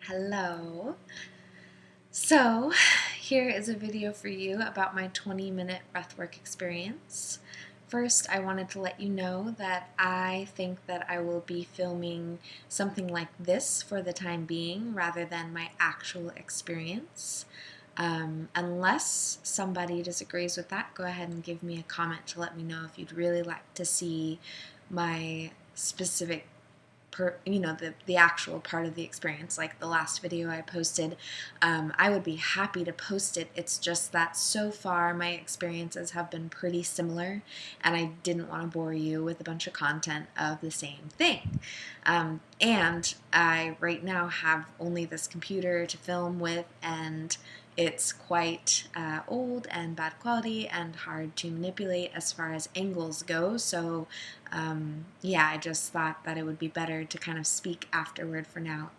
Hello. So, here is a video for you about my 20-minute breathwork experience. First, I wanted to let you know that I think that I will be filming something like this for the time being rather than my actual experience. Unless somebody disagrees with that, go ahead and give me a comment to let me know if you'd really like to see my specific the actual part of the experience, like the last video I posted. I would be happy to post it. It's just that so far my experiences have been pretty similar, and I didn't want to bore you with a bunch of content of the same thing. And I right now have only this computer to film with, and it's quite old and bad quality and hard to manipulate as far as angles go. So yeah, I just thought that it would be better to kind of speak afterward for now.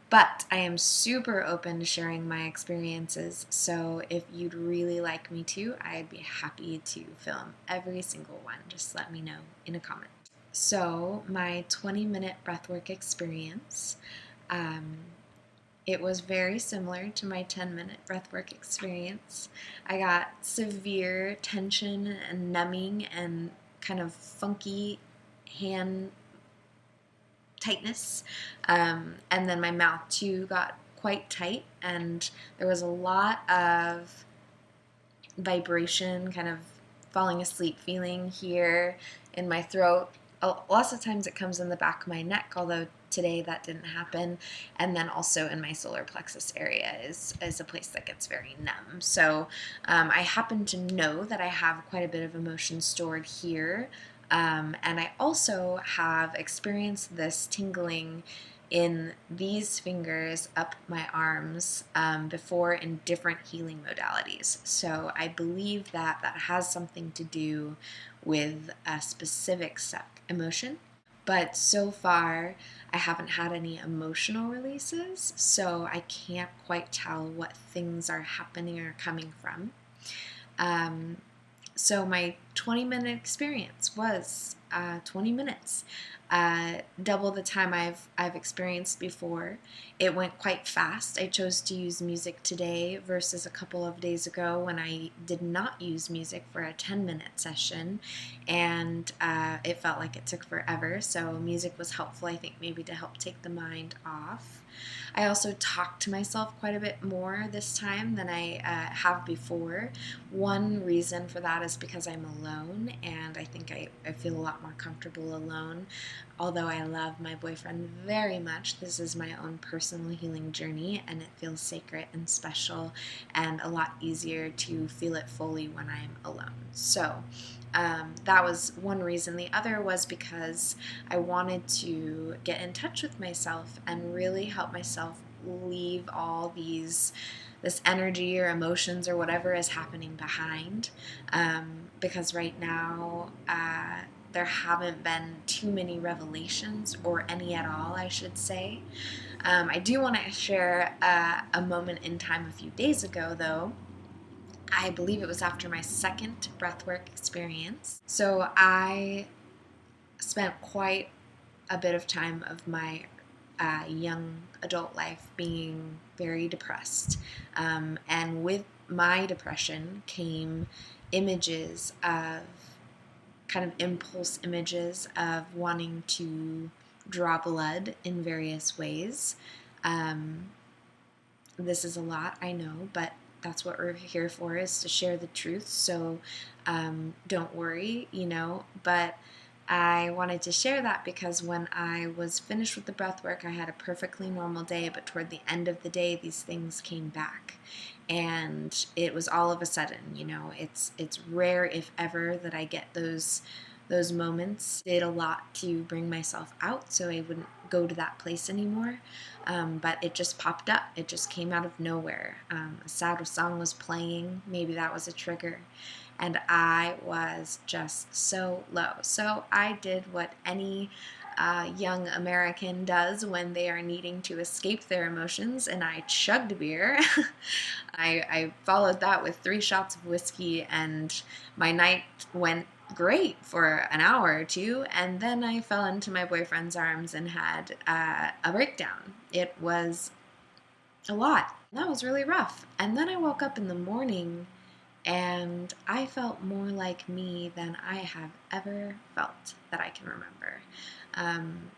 But I am super open to sharing my experiences, so if you'd really like me to, I'd be happy to film every single one. Just let me know in a comment. So, my 20-minute breathwork experience, um, it was very similar to my 10-minute breathwork experience. I got severe tension and numbing and kind of funky hand tightness. And then my mouth too got quite tight, and there was a lot of vibration, kind of falling asleep feeling here in my throat. Lots of times it comes in the back of my neck, although today that didn't happen. And then also in my solar plexus area is a place that gets very numb. So I happen to know that I have quite a bit of emotion stored here. And I also have experienced this tingling in these fingers up my arms before in different healing modalities. So I believe that that has something to do with a specific emotion. But so far, I haven't had any emotional releases, so I can't quite tell what things are happening or coming from. So my 20-minute experience was 20 minutes, double the time I've experienced before. It went quite fast. I chose to use music today versus a couple of days ago when I did not use music for a 10-minute session, and it felt like it took forever. So music was helpful, I think, maybe to help take the mind off. I also talked to myself quite a bit more this time than I have before. One reason for that is because I'm alone, and I think I feel a lot more comfortable alone. Although I love my boyfriend very much, this is my own personal healing journey, and it feels sacred and special and a lot easier to feel it fully when I'm alone. So that was one reason. The other was because I wanted to get in touch with myself and really help myself leave all this energy or emotions or whatever is happening behind. Because right now, there haven't been too many revelations, or any at all, I should say. I do want to share a moment in time a few days ago, though. I believe it was after my second breathwork experience. So I spent quite a bit of time of my young adult life being very depressed. And with my depression came images of kind of impulse images of wanting to draw blood in various ways. This is a lot, I know, but that's what we're here for, is to share the truth. So don't worry, but I wanted to share that because when I was finished with the breath work, I had a perfectly normal day, but toward the end of the day, these things came back. And it was all of a sudden, it's rare, if ever, that I get those moments. Did a lot to bring myself out so I wouldn't go to that place anymore. But it just popped up. It just came out of nowhere. A sad song was playing. Maybe that was a trigger. And I was just so low. So I did what any young American does when they are needing to escape their emotions, and I chugged beer. I followed that with 3 shots of whiskey, and my night went great for an hour or two, and then I fell into my boyfriend's arms and had a breakdown. It was a lot. That was really rough. And then I woke up in the morning and I felt more like me than I have ever felt that I can remember. Um,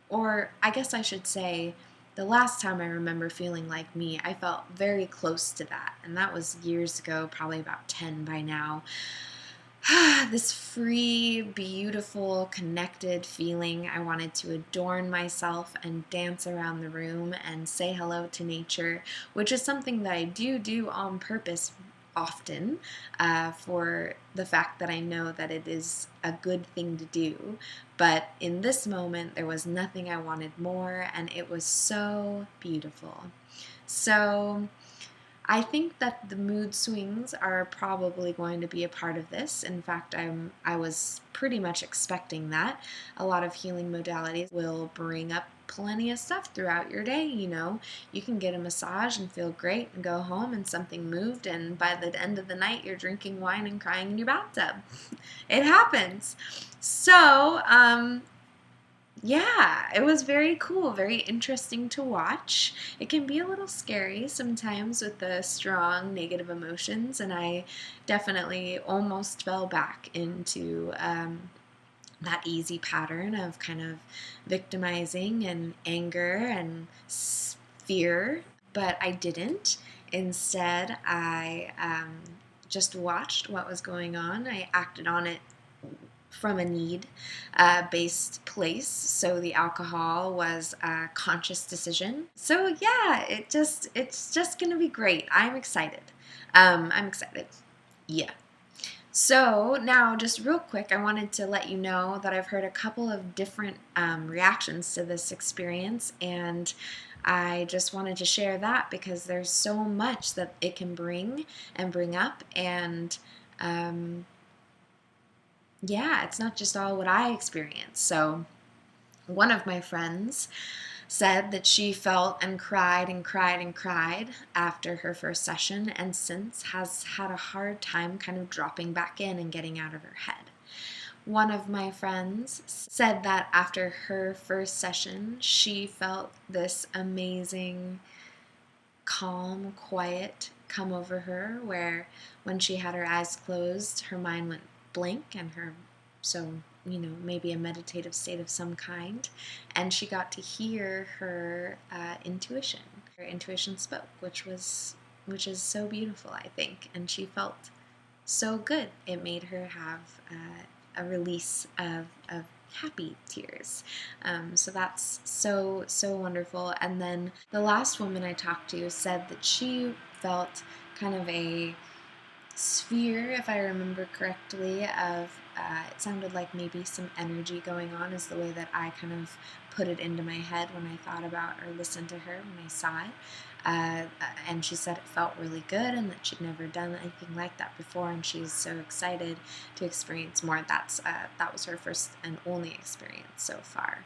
or I guess I should say, the last time I remember feeling like me, I felt very close to that. And that was years ago, probably about 10 by now. This free, beautiful, connected feeling. I wanted to adorn myself and dance around the room and say hello to nature, which is something that I do on purpose often, for the fact that I know that it is a good thing to do. But in this moment, there was nothing I wanted more, and it was so beautiful. So I think that the mood swings are probably going to be a part of this. In fact, I was pretty much expecting that. A lot of healing modalities will bring up plenty of stuff throughout your day. You can get a massage and feel great and go home and something moved, and by the end of the night you're drinking wine and crying in your bathtub. It happens. So, yeah, it was very cool, very interesting to watch. It can be a little scary sometimes with the strong negative emotions, and I definitely almost fell back into that easy pattern of kind of victimizing and anger and fear, but I didn't. Instead, I just watched what was going on. I acted on it from a need based place. So the alcohol was a conscious decision. So yeah, it's just gonna be great. I'm excited. I'm excited. Yeah. So now, just real quick, I wanted to let you know that I've heard a couple of different reactions to this experience, and I just wanted to share that because there's so much that it can bring and bring up, and yeah, it's not just all what I experience. So, one of my friends said that she felt and cried and cried and cried after her first session, and since has had a hard time kind of dropping back in and getting out of her head. One of my friends said that after her first session, she felt this amazing, calm, quiet come over her, where when she had her eyes closed, her mind went blank and maybe a meditative state of some kind, and she got to hear her intuition. Her intuition spoke, which is so beautiful, I think, and she felt so good. It made her have a release of happy tears. So that's so wonderful. And then the last woman I talked to said that she felt kind of a sphere, if I remember correctly, of it sounded like maybe some energy going on, is the way that I kind of put it into my head when I thought about or listened to her when I saw it. And she said it felt really good and that she'd never done anything like that before, and she's so excited to experience more. That was her first and only experience so far.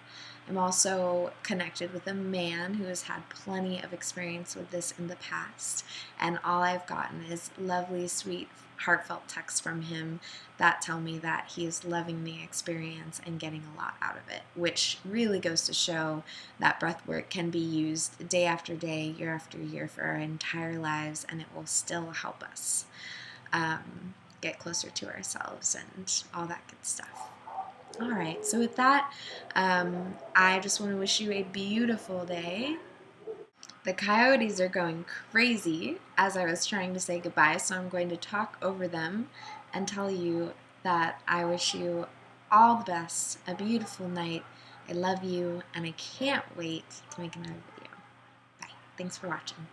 I'm also connected with a man who has had plenty of experience with this in the past, and all I've gotten is lovely, sweet, heartfelt texts from him that tell me that he is loving the experience and getting a lot out of it, which really goes to show that breathwork can be used day after day, year after year for our entire lives, and it will still help us get closer to ourselves and all that good stuff. All right, so with that, I just want to wish you a beautiful day. The coyotes are going crazy as I was trying to say goodbye, so I'm going to talk over them and tell you that I wish you all the best, a beautiful night. I love you, and I can't wait to make another video. Bye. Thanks for watching.